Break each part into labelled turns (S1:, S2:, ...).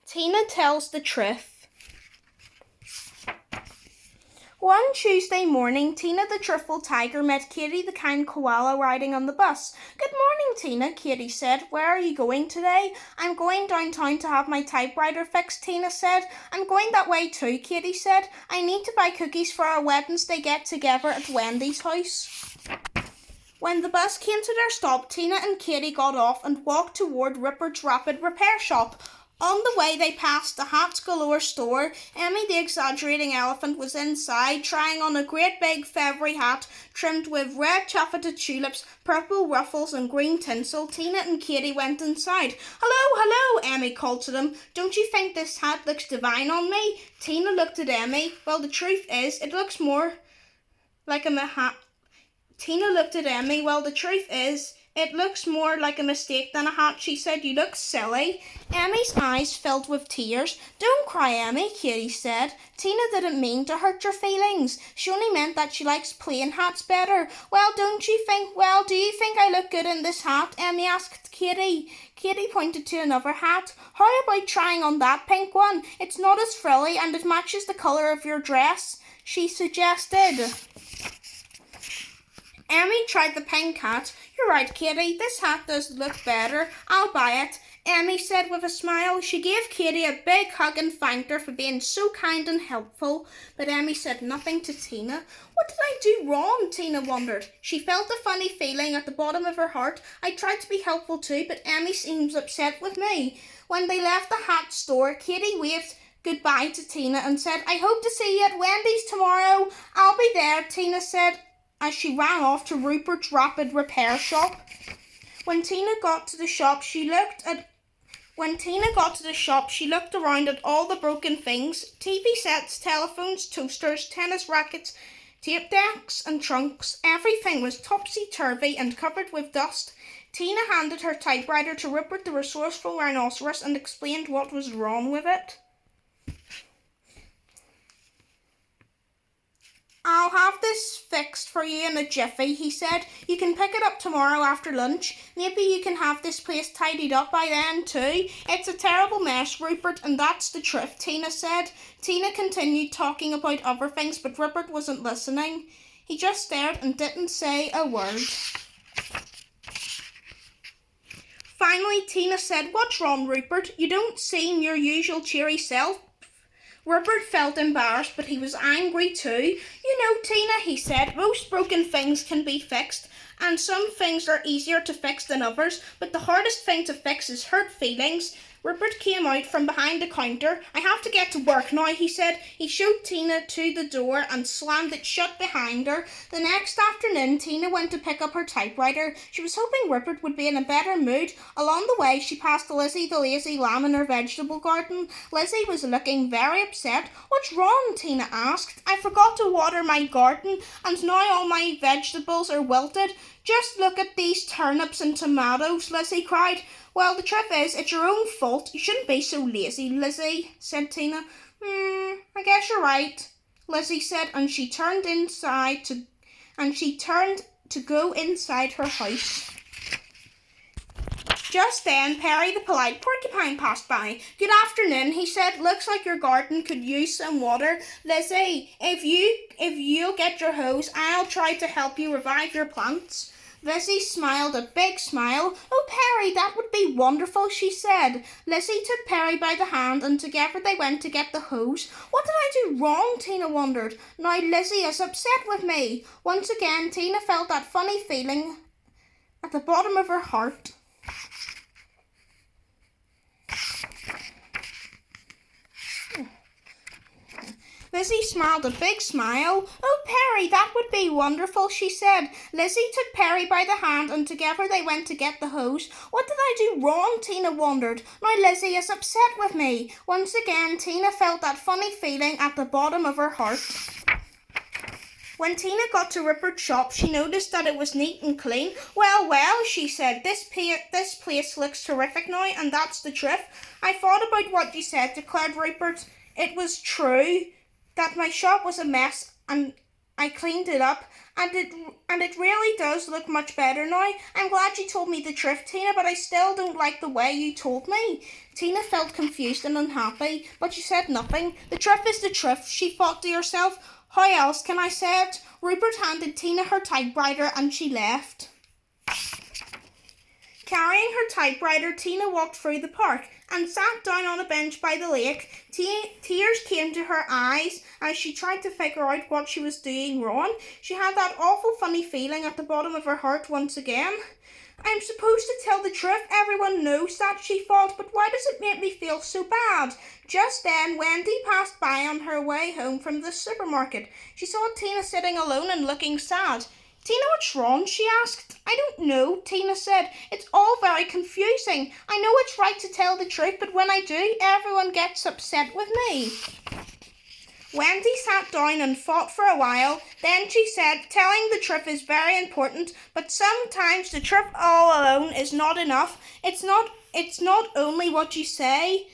S1: Tina tells the truth. One Tuesday morning, Tina the truthful tiger met Katie the kind koala riding on the bus. "Good morning, Tina," Katie said. "Where are you going today?" "I'm going downtown to have my typewriter fixed," Tina said. "I'm going that way too," Katie said. "I need to buy cookies for our Wednesday get-together at Wendy's house." When the bus came to their stop, Tina and Katie got off and walked toward Rippert's Rapid Repair Shop. On the way, they passed the Hats Galore store. Emmy the exaggerating elephant was inside, trying on a great big feathery hat trimmed with red taffeted tulips, purple ruffles and green tinsel. Tina and Katie went inside. "Hello, hello," Emmy called to them. "Don't you think this hat looks divine on me?" Tina looked at Emmy. "Well, the truth is, it looks more like a hat." Tina looked at Emmy. "Well, the truth is, it looks more like a mistake than a hat," she said. "You look silly." Emmy's eyes filled with tears. "Don't cry, Emmy," Katie said. "Tina didn't mean to hurt your feelings. She only meant that she likes plain hats better." Well, do you think I look good in this hat?" Emmy asked Katie. Katie pointed to another hat. "How about trying on that pink one? It's not as frilly and it matches the colour of your dress," she suggested. Emmy tried the pink hat. "You're right, Katie. This hat does look better. I'll buy it," Emmy said with a smile. She gave Katie a big hug and thanked her for being so kind and helpful. But Emmy said nothing to Tina. "What did I do wrong?" Tina wondered. She felt a funny feeling at the bottom of her heart. "I tried to be helpful too, but Emmy seems upset with me." When they left the hat store, Katie waved goodbye to Tina and said, "I hope to see you at Wendy's tomorrow." "I'll be there," Tina said, as she ran off to Rupert's Rapid Repair Shop. When Tina got to the shop, she looked around at all the broken things: TV sets, telephones, toasters, tennis rackets, tape decks and trunks. Everything was topsy-turvy and covered with dust. Tina handed her typewriter to Rupert the resourceful rhinoceros and explained what was wrong with it. "I'll have this fixed for you in a jiffy," he said. "You can pick it up tomorrow after lunch. Maybe you can have this place tidied up by then too. It's a terrible mess, Rupert, and that's the truth," Tina said. Tina continued talking about other things, but Rupert wasn't listening. He just stared and didn't say a word. Finally, Tina said, "What's wrong, Rupert? You don't seem your usual cheery self." Rupert felt embarrassed, but he was angry too. "You know, Tina," he said, "most broken things can be fixed, and some things are easier to fix than others, but the hardest thing to fix is hurt feelings." Rupert came out from behind the counter. "I have to get to work now," he said. He showed Tina to the door and slammed it shut behind her. The next afternoon, Tina went to pick up her typewriter. She was hoping Rupert would be in a better mood. Along the way, she passed Lizzie the lazy lamb in her vegetable garden. Lizzie was looking very upset. "What's wrong?" Tina asked. "I forgot to water my garden, and now all my vegetables are wilted." "Just look at these turnips and tomatoes," Lizzie cried. "Well, the truth is, it's your own fault. You shouldn't be so lazy, Lizzie," said Tina. I guess you're right," Lizzie said, and she turned to go inside her house. Just then, Perry the polite porcupine passed by. "Good afternoon," he said. "Looks like your garden could use some water. Lizzie, if you'll get your hose, I'll try to help you revive your plants." Lizzie smiled a big smile. "Oh, Perry, that would be wonderful," she said. Lizzie took Perry by the hand and together they went to get the hose. "What did I do wrong?" Tina wondered. "Now Lizzie is upset with me." Once again, Tina felt that funny feeling at the bottom of her heart. Lizzie smiled a big smile. "Oh, Perry, that would be wonderful," she said. Lizzie took Perry by the hand and together they went to get the hose. "What did I do wrong?" Tina wondered. "Now Lizzie is upset with me." Once again, Tina felt that funny feeling at the bottom of her heart. When Tina got to Rupert's shop, she noticed that it was neat and clean. Well, she said, this place looks terrific now, and that's the truth." "I thought about what you said," declared Rupert. "It was true that my shop was a mess and I cleaned it up And it really does look much better now. I'm glad you told me the truth, Tina, but I still don't like the way you told me. Tina felt confused and unhappy, but she said nothing. The truth is the truth, she thought to herself. How else can I say it? Rupert handed Tina her typewriter and she left. Carrying her typewriter, Tina walked through the park and sat down on a bench by the lake. Tears came to her eyes as she tried to figure out what she was doing wrong. She had that awful funny feeling at the bottom of her heart once again. I'm supposed to tell the truth, everyone knows that, she thought, but why does it make me feel so bad? Just then, Wendy passed by on her way home from the supermarket. She saw Tina sitting alone and looking sad. Tina, what's wrong? She asked. I don't know, Tina said. It's all very confusing. I know it's right to tell the truth, but when I do, everyone gets upset with me. Wendy sat down and thought for a while. Then she said, telling the truth is very important, but sometimes the truth all alone is not enough. It's not only what you say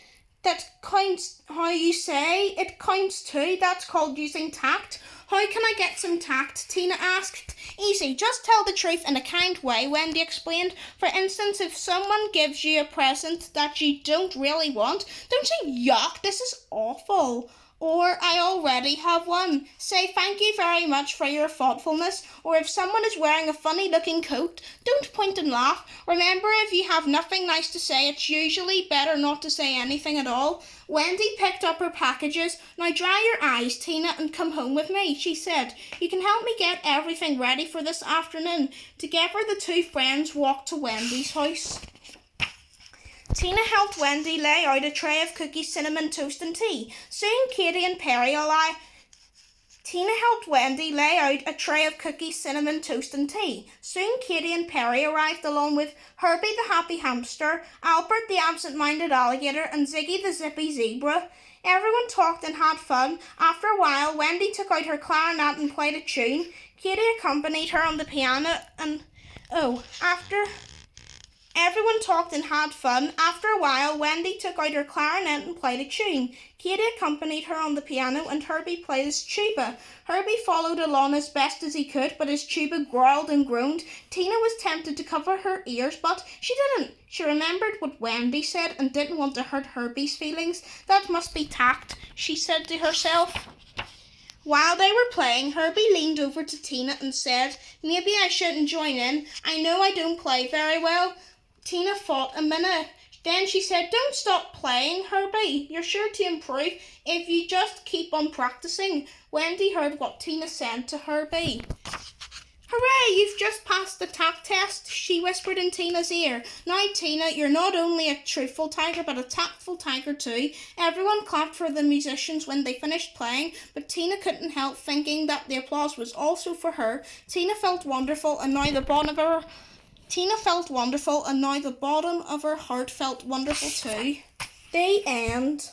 S1: that counts, how you say it counts too. That's called using tact. How can I get some tact? Tina asked. Easy, just tell the truth in a kind way, Wendy explained. For instance, if someone gives you a present that you don't really want, don't say, yuck, this is awful. Or, I already have one. Say, thank you very much for your thoughtfulness. Or if someone is wearing a funny looking coat, don't point and laugh. Remember, if you have nothing nice to say, it's usually better not to say anything at all. Wendy picked up her packages. Now dry your eyes, Tina, and come home with me, she said. You can help me get everything ready for this afternoon. Together the two friends walked to Wendy's house. Tina helped Wendy lay out a tray of cookies, cinnamon toast and tea. Soon Katie and Perry arrived. Tina helped Wendy lay out a tray of cookies, cinnamon toast and tea. Soon Katie and Perry arrived along with Herbie the happy hamster, Albert the absent-minded alligator and Ziggy the zippy zebra. Everyone talked and had fun. After a while, Wendy took out her clarinet and played a tune. Katie accompanied her on the piano Everyone talked and had fun. After a while, Wendy took out her clarinet and played a tune. Katie accompanied her on the piano and Herbie played his tuba. Herbie followed along as best as he could, but his tuba growled and groaned. Tina was tempted to cover her ears, but she didn't. She remembered what Wendy said and didn't want to hurt Herbie's feelings. That must be tact, she said to herself. While they were playing, Herbie leaned over to Tina and said, maybe I shouldn't join in. I know I don't play very well. Tina thought a minute. Then she said, don't stop playing, Herbie. You're sure to improve if you just keep on practicing. Wendy heard what Tina said to Herbie. Hooray, you've just passed the tact test, she whispered in Tina's ear. Now, Tina, you're not only a truthful tiger, but a tactful tiger too. Everyone clapped for the musicians when they finished playing, but Tina couldn't help thinking that the applause was also for her. Tina felt wonderful, and now the bottom of her heart felt wonderful too. The end.